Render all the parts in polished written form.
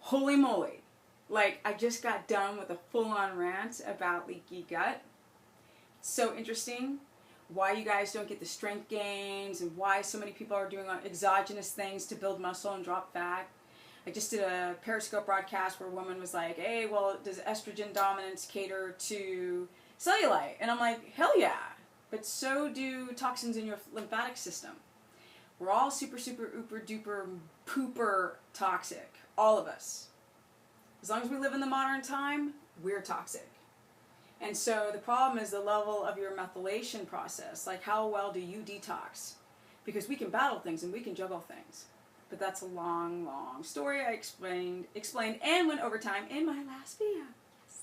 Holy moly. Like, I just got done with a full-on rant about leaky gut. So interesting why you guys don't get the strength gains and why so many people are doing exogenous things to build muscle and drop fat. I just did a Periscope broadcast where a woman was like, hey, well, does estrogen dominance cater to cellulite? And I'm like, hell yeah. But so do toxins in your lymphatic system. We're all super, ooper, duper, pooper toxic. All of us. As long as we live in the modern time, we're toxic. And so the problem is the level of your methylation process. Like, how well do you detox? Because we can battle things and we can juggle things. But that's a long, long story I explained and went over time in my last video. Yes.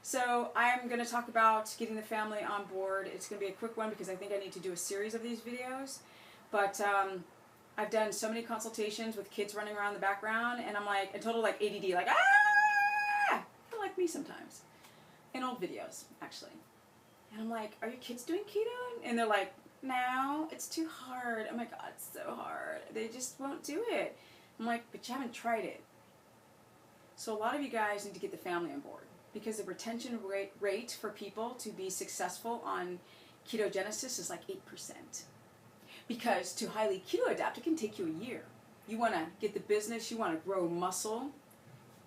So I'm going to talk about getting the family on board. It's going to be a quick one because I think I need to do a series of these videos. But I've done so many consultations with kids running around the background, and I'm like, in total like ADD, like, ah! Kind of like me sometimes. In old videos, actually. And I'm like, are your kids doing keto? And they're like, no, it's too hard. Oh my God, it's so hard. They just won't do it. I'm like, but you haven't tried it. So a lot of you guys need to get the family on board because the retention rate for people to be successful on ketogenesis is like 8%. Because to highly keto adapt, it can take you a year. You want to get the business, you want to grow muscle,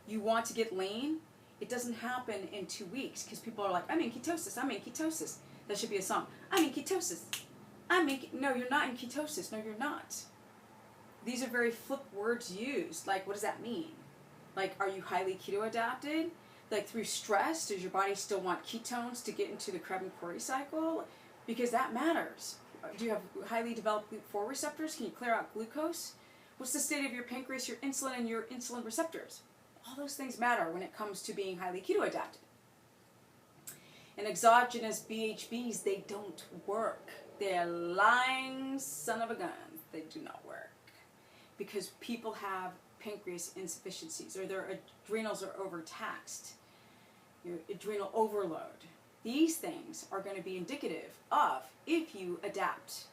you want to get lean. It doesn't happen in 2 weeks because people are like, I'm in ketosis, I'm in ketosis. That should be a song. I'm in ketosis. No, you're not in ketosis. No, you're not. These are very flip words used. Like, what does that mean? Like, are you highly keto adapted? Like, through stress, does your body still want ketones to get into the Krebs-Corey cycle? Because that matters. Do you have highly developed GLUT4 receptors? Can you clear out glucose? What's the state of your pancreas, your insulin, and your insulin receptors? All those things matter when it comes to being highly keto adapted. And exogenous BHBs, they don't work. They're lying son of a gun. They do not work. Because people have pancreas insufficiencies or their adrenals are overtaxed. Your adrenal overload. These things are going to be indicative of if you adapt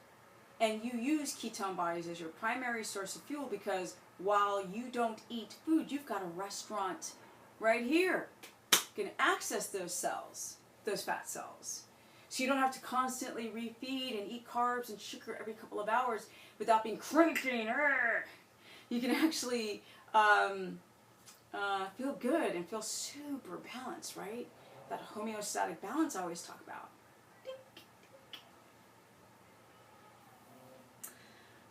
and you use ketone bodies as your primary source of fuel, because while you don't eat food, you've got a restaurant right here. You can access those cells, those fat cells. So you don't have to constantly refeed and eat carbs and sugar every couple of hours without being cranky. You can actually feel good and feel super balanced, right? That homeostatic balance I always talk about.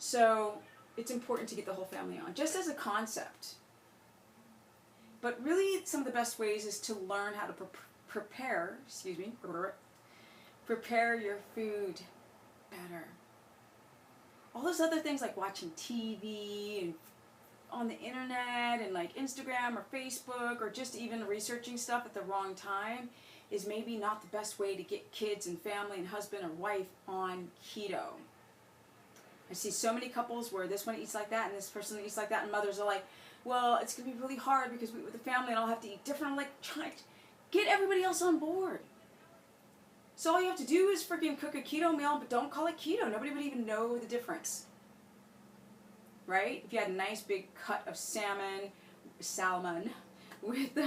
So it's important to get the whole family on, just as a concept. But really, some of the best ways is to learn how to prepare your food better. All those other things like watching TV and on the internet and like Instagram or Facebook or just even researching stuff at the wrong time is maybe not the best way to get kids and family and husband or wife on keto. I see so many couples where this one eats like that and this person eats like that, and mothers are like, well, it's going to be really hard because with the family and I'll have to eat different. I'm like, try to get everybody else on board. So all you have to do is freaking cook a keto meal, but don't call it keto. Nobody would even know the difference. Right? If you had a nice big cut of salmon with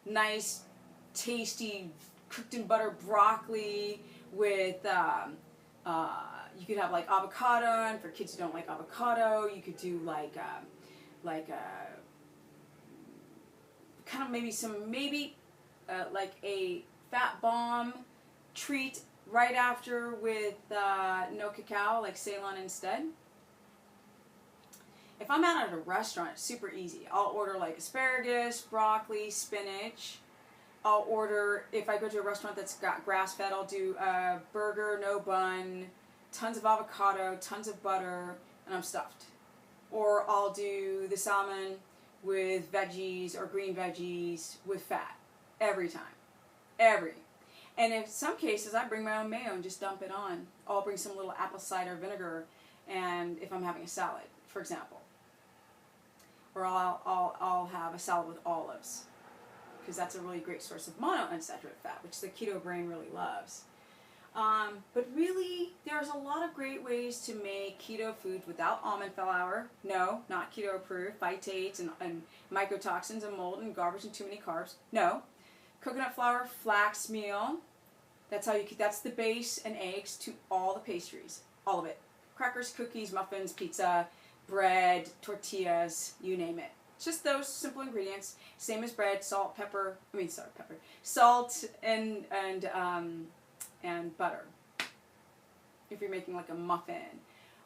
nice, tasty, cooked in butter broccoli with, you could have like avocado, and for kids who don't like avocado, you could do like kind of maybe like a fat bomb treat right after with no cacao, like Ceylon instead. If I'm out at a restaurant, it's super easy. I'll order like asparagus, broccoli, spinach. I'll order, if I go to a restaurant that's got grass-fed, I'll do a burger, no bun, tons of avocado, tons of butter, and I'm stuffed. Or I'll do the salmon with veggies or green veggies with fat. Every time. And in some cases, I bring my own mayo and just dump it on. I'll bring some little apple cider vinegar, and if I'm having a salad, for example. Or I'll have a salad with olives, because that's a really great source of monounsaturated fat, which the keto brain really loves. But really, there's a lot of great ways to make keto foods without almond flour. No, not keto approved. Phytates and mycotoxins and mold and garbage and too many carbs. No. Coconut flour, flax meal. That's how you. That's the base, and eggs to all the pastries. All of it. Crackers, cookies, muffins, pizza, bread, tortillas, you name it. Just those simple ingredients. Same as bread, salt, pepper. Salt and butter. If you're making like a muffin,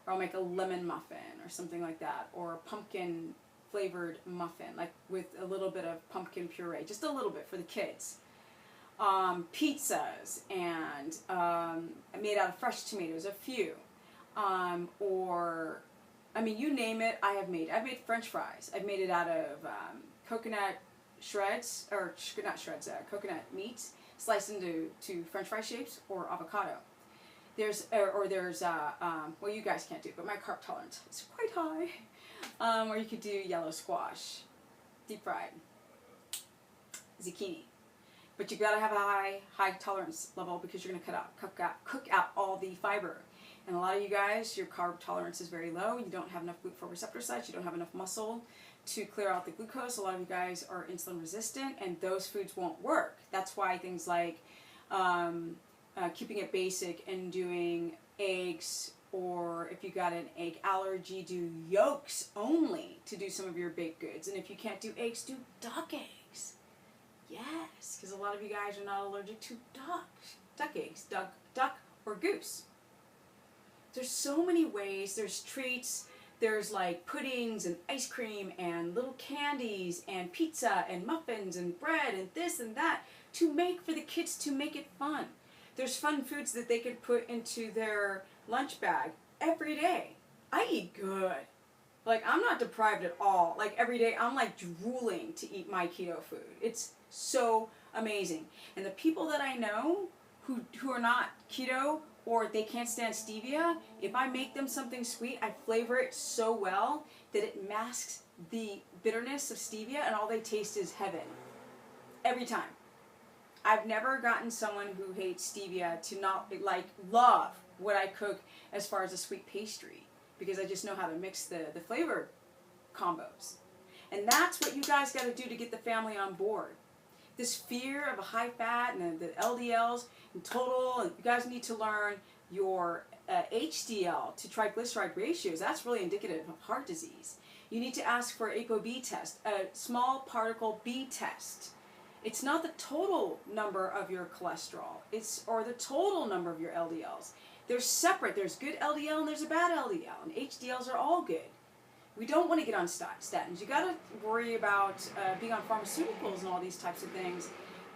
or I'll make a lemon muffin or something like that, or a pumpkin flavored muffin, like with a little bit of pumpkin puree, just a little bit for the kids. Pizzas and made out of fresh tomatoes, a few, or I mean, you name it, I have made. I've made French fries. I've made it out of coconut shreds, or not shreds, coconut meat, sliced into French fry shapes, or avocado. There's, well, you guys can't do it, but my carb tolerance is quite high. Or you could do yellow squash, deep fried, zucchini. But you gotta have a high tolerance level because you're gonna cook out all the fiber. And a lot of you guys, your carb tolerance is very low. You don't have enough GLUT4 receptor sites. You don't have enough muscle to clear out the glucose. A lot of you guys are insulin resistant, and those foods won't work. That's why things like keeping it basic and doing eggs, or if you got an egg allergy, do yolks only to do some of your baked goods. And if you can't do eggs, do duck eggs. Yes, because a lot of you guys are not allergic to duck eggs, duck or goose. There's so many ways. There's treats. There's like puddings and ice cream and little candies and pizza and muffins and bread and this and that to make for the kids, to make it fun. There's fun foods that they could put into their lunch bag every day. I eat good. Like, I'm not deprived at all. Like, every day I'm like drooling to eat my keto food. It's so amazing. And the people that I know who are not keto, or they can't stand stevia, if I make them something sweet, I flavor it so well that it masks the bitterness of stevia, and all they taste is heaven. Every time. I've never gotten someone who hates stevia to not love what I cook as far as a sweet pastry, because I just know how to mix the flavor combos. And that's what you guys got to do to get the family on board. This fear of a high fat and the LDLs in total, and you guys need to learn your HDL to triglyceride ratios. That's really indicative of heart disease. You need to ask for an ApoB test, a small particle B test. It's not the total number of your cholesterol, or the total number of your LDLs. They're separate. There's good LDL and there's a bad LDL, and HDLs are all good. We don't want to get on statins. You got to worry about being on pharmaceuticals and all these types of things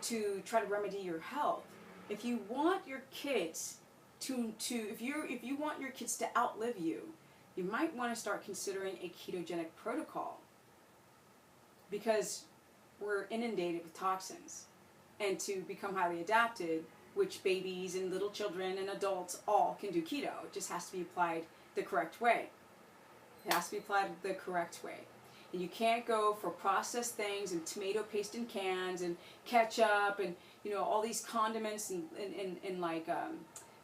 to try to remedy your health. If you want your kids if you want your kids to outlive you, you might want to start considering a ketogenic protocol, because we're inundated with toxins, and to become highly adapted, which babies and little children and adults all can do keto. It just has to be applied the correct way. It has to be applied the correct way. And you can't go for processed things and tomato paste in cans and ketchup and all these condiments and like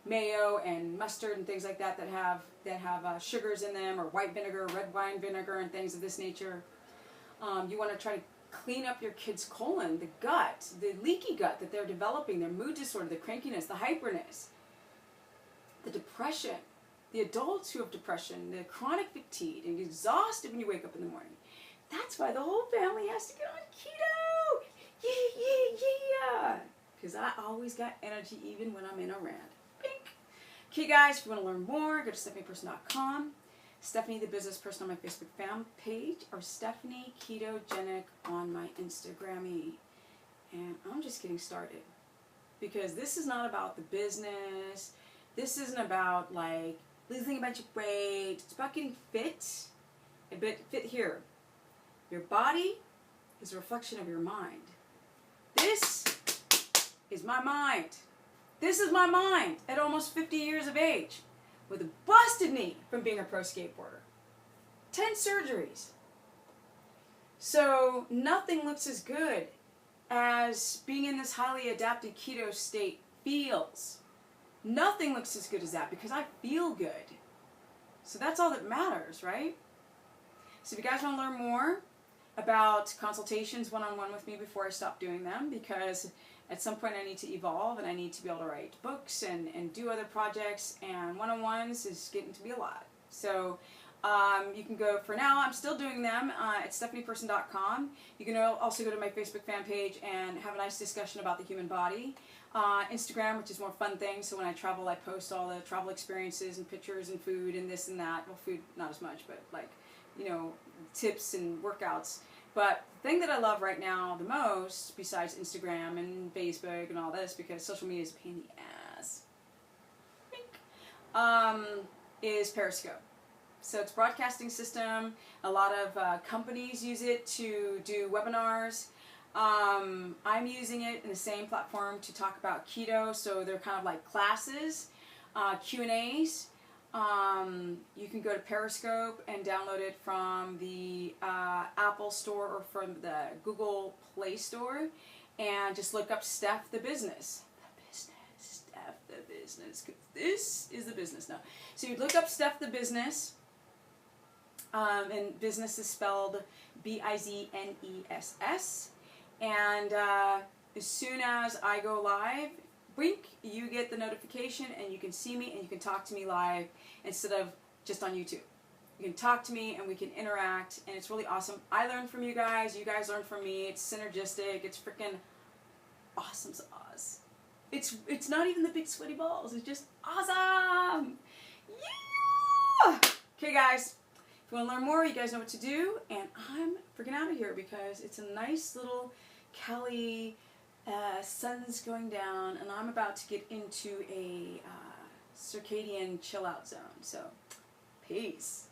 mayo and mustard and things like that have sugars in them, or white vinegar, red wine vinegar, and things of this nature. You want to try to clean up your kid's colon, the gut, the leaky gut that they're developing, their mood disorder, the crankiness, the hyperness, the depression. The adults who have depression, the chronic fatigue, and exhausted when you wake up in the morning. That's why the whole family has to get on keto. Yeah. Because I always got energy even when I'm in a rant. Pink. Okay, guys, if you want to learn more, go to StephaniePerson.com. Stephanie the Business Person on my Facebook fan page, or Stephanie Ketogenic on my Instagrammy. And I'm just getting started, because this is not about the business. This isn't about like losing a bunch of weight. It's about getting fit. Fit here. Your body is a reflection of your mind. This is my mind. This is my mind at almost 50 years of age, with a busted knee from being a pro skateboarder. 10 surgeries. So nothing looks as good as being in this highly adapted keto state feels. Nothing looks as good as that because I feel good. So that's all that matters, right? So if you guys want to learn more about consultations one-on-one with me before I stop doing them, because at some point I need to evolve and I need to be able to write books and do other projects, and one-on-ones is getting to be a lot. So you can go, for now, I'm still doing them at stephanieperson.com. You can also go to my Facebook fan page and have a nice discussion about the human body. Instagram, which is more fun things, so when I travel I post all the travel experiences and pictures and food and this and that. Well, food not as much, but like, you know, tips and workouts. But the thing that I love right now the most, besides Instagram and Facebook and all this, because social media is a pain in the ass, is Periscope. So it's a broadcasting system. A lot of companies use it to do webinars. I'm using it in the same platform to talk about keto, so they're kind of like classes, Q&As. You can go to Periscope and download it from the Apple Store or from the Google Play Store, and just look up Steph the Business. Steph the Business, because this is the business now. So you look up Steph the Business, and business is spelled B-I-Z-N-E-S-S, and as soon as I go live, wink, you get the notification and you can see me and you can talk to me live instead of just on YouTube. You can talk to me and we can interact, and it's really awesome. I learn from you guys learn from me. It's synergistic. It's freaking awesome sauce. It's not even the big sweaty balls. It's just awesome. Yeah! Okay, guys. If you want to learn more, you guys know what to do, and I'm freaking out of here because it's a nice little Cali, sun's going down, and I'm about to get into a circadian chill out zone. So, peace.